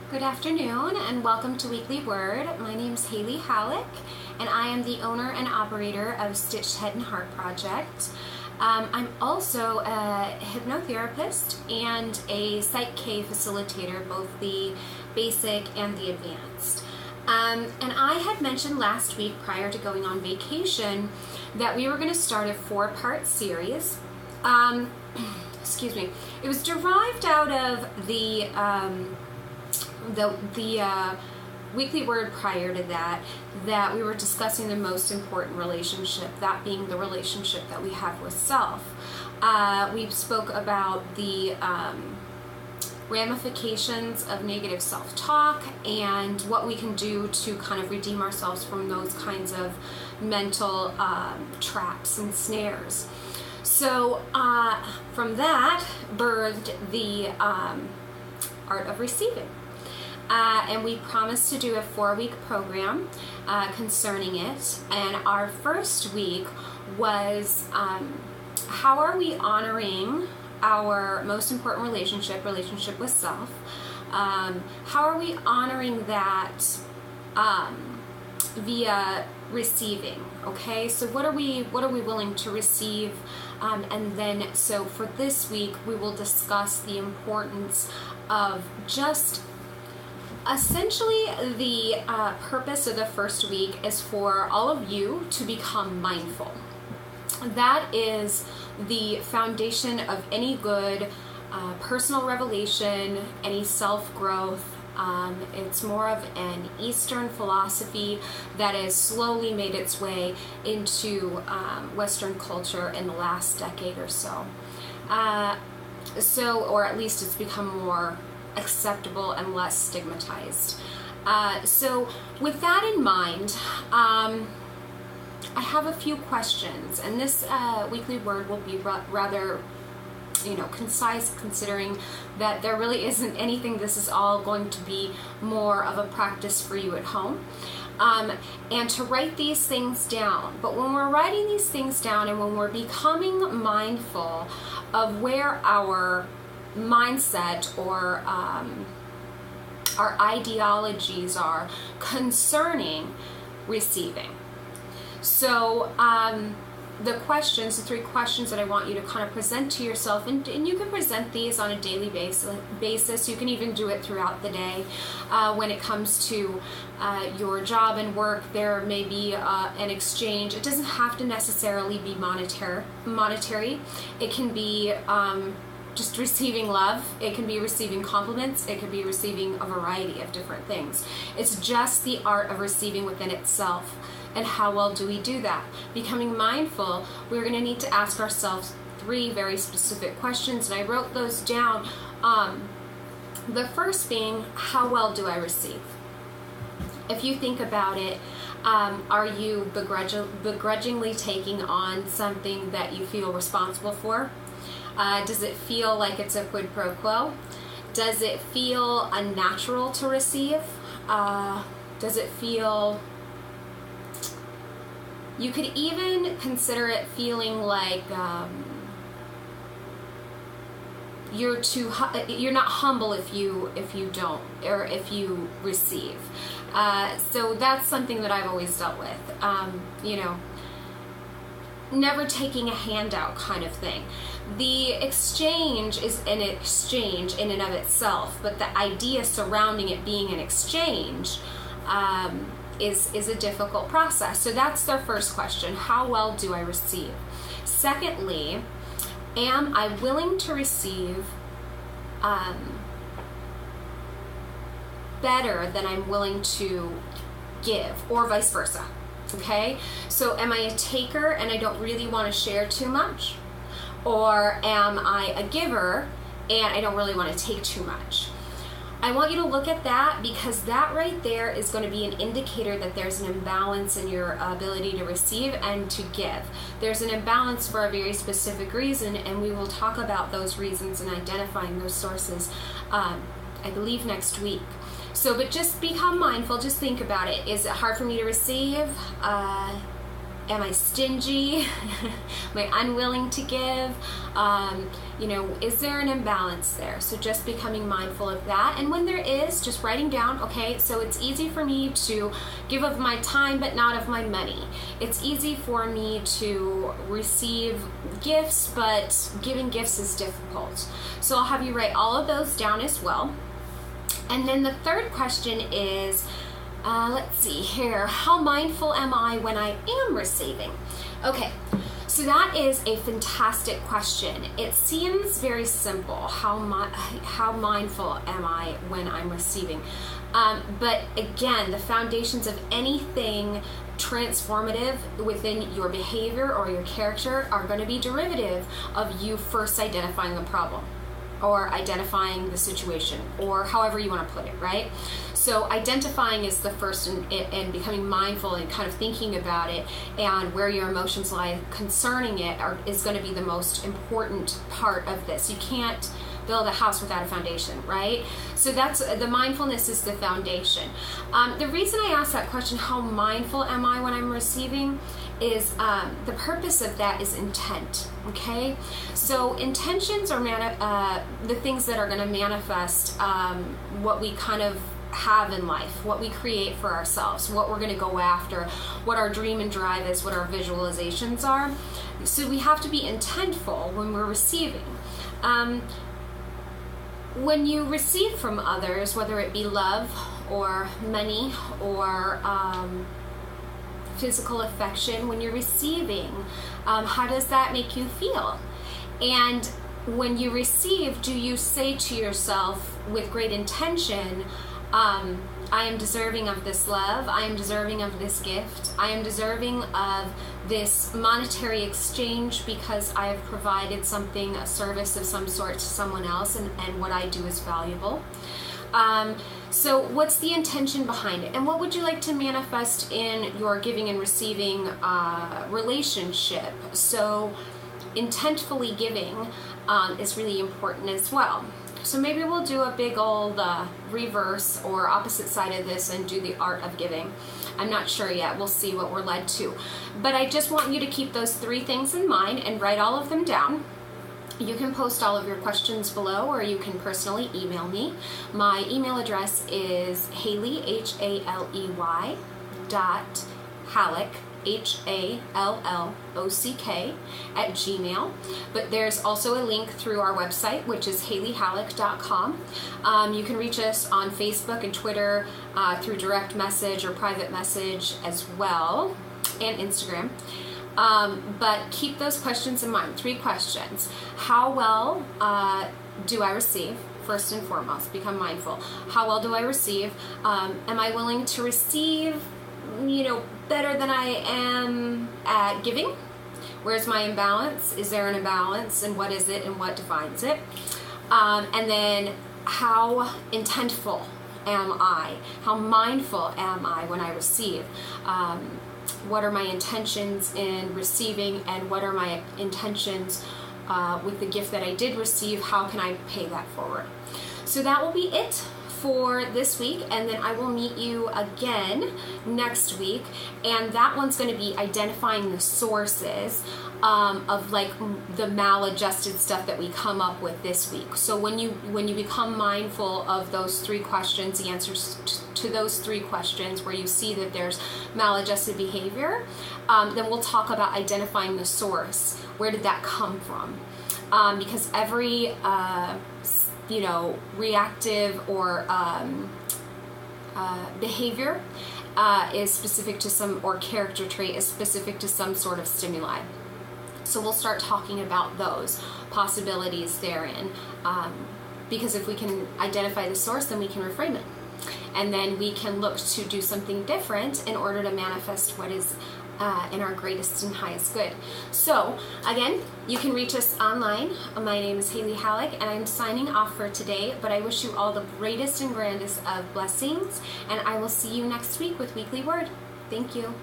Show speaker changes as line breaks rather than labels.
Good afternoon and welcome to Weekly Word. My name is Haley Hallock and I am the owner and operator of Stitched Head and Heart Project. I'm also a hypnotherapist and a PSYCH-K facilitator, both the basic and the advanced. And I had mentioned last week prior to going on vacation that we were going to start a 4-part series. It was derived out of the weekly word prior to that we were discussing the most important relationship, that being the relationship that we have with self. We spoke about the ramifications of negative self-talk and what we can do to kind of redeem ourselves from those kinds of mental traps and snares. So from that birthed the art of receiving. And we promised to do a 4-week program concerning it. And our first week was how are we honoring our most important relationship with self? How are we honoring that via receiving? Okay, so what are we willing to receive? And then so for this week we will discuss the importance of just essentially the purpose of the first week is for all of you to become mindful. That is the foundation of any good personal revelation, any self-growth. It's more of an Eastern philosophy that has slowly made its way into Western culture in the last decade or so. Or at least it's become more acceptable and less stigmatized. So with that in mind, I have a few questions, and this weekly word will be rather concise, considering that there really isn't anything. This is all going to be more of a practice for you at home, and to write these things down. But when we're writing these things down and when we're becoming mindful of where our mindset or our ideologies are concerning receiving. So the 3 questions that I want you to kind of present to yourself, and you can present these on a daily basis. You can even do it throughout the day. When it comes to your job and work, there may be an exchange. It doesn't have to necessarily be monetary. It can be just receiving love. It can be receiving compliments. It could be receiving a variety of different things. It's just the art of receiving within itself. And how well do we do that? Becoming mindful, we're going to need to ask ourselves 3 very specific questions, and I wrote those down. The first being, how well do I receive? If you think about it, are you begrudgingly taking on something that you feel responsible for? Does it feel like it's a quid pro quo? Does it feel unnatural to receive? Does it feel... You could even consider it feeling like you're not humble if you don't, or if you receive. So that's something that I've always dealt with. Never taking a handout kind of thing. The exchange is an exchange in and of itself, but the idea surrounding it being an exchange is a difficult process. So that's their first question. How well do I receive? Secondly, am I willing to receive better than I'm willing to give, or vice versa? Okay, so am I a taker and I don't really want to share too much? Or am I a giver and I don't really want to take too much? I want you to look at that, because that right there is going to be an indicator that there's an imbalance in your ability to receive and to give. There's an imbalance for a very specific reason, and we will talk about those reasons and identifying those sources, I believe, next week. So, but just become mindful, just think about it. Is it hard for me to receive? Am I stingy? Am I unwilling to give? Is there an imbalance there? So just becoming mindful of that. And when there is, just writing down, okay, so it's easy for me to give of my time, but not of my money. It's easy for me to receive gifts, but giving gifts is difficult. So I'll have you write all of those down as well. And then the third question is, let's see here, how mindful am I when I am receiving? Okay, so that is a fantastic question. It seems very simple. How mindful am I when I'm receiving? But again, the foundations of anything transformative within your behavior or your character are going to be derivative of you first identifying the problem, or identifying the situation, or however you want to put it, right? So identifying is the first, and becoming mindful and kind of thinking about it and where your emotions lie concerning it is going to be the most important part of this. You can't build a house without a foundation, right? So that's the mindfulness is the foundation. The reason I asked that question, how mindful am I when I'm receiving, is the purpose of that is intent. Okay, so intentions are the things that are going to manifest what we kind of have in life, what we create for ourselves, what we're going to go after, what our dream and drive is, what our visualizations are. So we have to be intentful when we're receiving. When you receive from others, whether it be love or money or physical affection, when you're receiving, how does that make you feel? And when you receive, do you say to yourself with great intention, I am deserving of this love, I am deserving of this gift, I am deserving of this monetary exchange because I have provided something, a service of some sort to someone else, and what I do is valuable. So what's the intention behind it? And what would you like to manifest in your giving and receiving relationship? So intentfully giving is really important as well. So maybe we'll do a big old reverse or opposite side of this and do the art of giving. I'm not sure yet. We'll see what we're led to. But I just want you to keep those three things in mind and write all of them down. You can post all of your questions below, or you can personally email me. My email address is Haley, Haley, Hallock, HALLOCK @gmail. But there's also a link through our website, which is haleyhallock.com. You can reach us on Facebook and Twitter through direct message or private message as well, and Instagram. But keep those questions in mind. 3 questions. How well do I receive? First and foremost, become mindful. How well do I receive? Am I willing to receive, better than I am at giving? Where's my imbalance? Is there an imbalance, and what is it, and what defines it? And then how intentful am I? How mindful am I when I receive? What are my intentions in receiving, and what are my intentions with the gift that I did receive? How can I pay that forward? So that will be it for this week, and then I will meet you again next week, and that one's going to be identifying the sources of like the maladjusted stuff that we come up with this week. So when you become mindful of those 3 questions, the answers to those 3 questions where you see that there's maladjusted behavior, then we'll talk about identifying the source. Where did that come from? Because every reactive or behavior is specific to some, or character trait is specific to some sort of stimuli. So we'll start talking about those possibilities therein, because if we can identify the source, then we can reframe it. And then we can look to do something different in order to manifest what is in our greatest and highest good. So again, you can reach us online. My name is Haley Hallock, and I'm signing off for today, but I wish you all the greatest and grandest of blessings, and I will see you next week with Weekly Word. Thank you.